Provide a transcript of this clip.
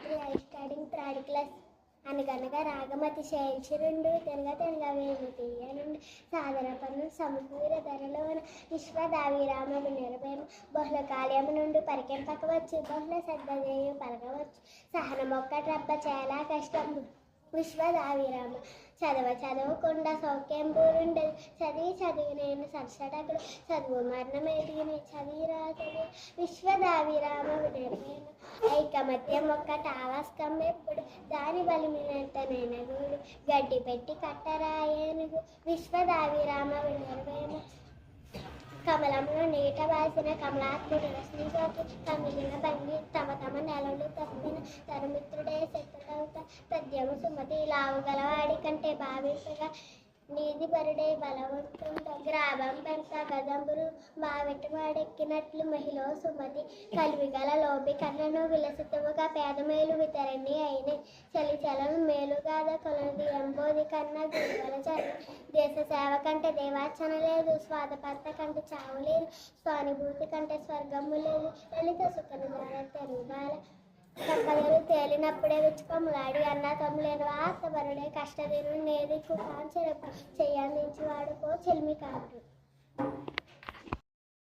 Gayatri I studying third class. అనగనగా రాగమతి శేషురుండు తెనగ వేలు తీయనుండు సాధన పన్ను సమకూర ధరలోన విశ్వదావిరామ వినిర్భయము బహుళ కాళ్యము నుండి పరికెంపకవచ్చు బహుళ శ్రద్ధ చేయు పలకవచ్చు సహన మొక్క రబ్బ చాలా కష్టం విశ్వదావిరామ చదవకుండా సౌఖ్యం బూరుండదు చదివి నేను సరసడకుడు చదువు మరణమేటిని చదివి విశ్వదావిరామ వినిర్భయము ఐకమత్యం ఒక్క టావస్కం ఎప్పుడు దాని బలిమినంత నెనగుడు గడ్డి పెట్టి కట్టరాయనుగు విశ్వదావిరామ వినిర్భయము కమలంలో నీట వాసిన కమలాత్ముడు రశ్మితోటి కమిలిన భంగి తమ నెలలు తప్పిన తరుమిత్రుడే శత్రుడవుత పద్యము సుమతి లావుగలవాడి కంటే భావించగా నీది బరుడే బలవంతుండ గ్రామం పెంత గదంబులు మావెట్టువాడెక్కినట్లు మహిళ సుమతి కలివిగల లోబి కన్నను విలసితముగా పేదమేలు వితరణి అయిన చలిచలం మేలుగాద కొలది ఎంబోది కన్నా గురువల చలి దేశ సేవ కంటే దేవార్చన లేదు స్వాదపర్త కంటే చావు లేదు స్వానుభూతి కంటే స్వర్గము లేదు లలిత సుఖను తెరుగుబాల కక్కలు తేలినప్పుడే విచ్చుకొమ్మలాడి అన్న తమ్ములేను ఆస్తవరుడే కష్టదిను నేది కుకాంచెరపు చెయ్యందించి వాడుకో చెలిమి కాదు.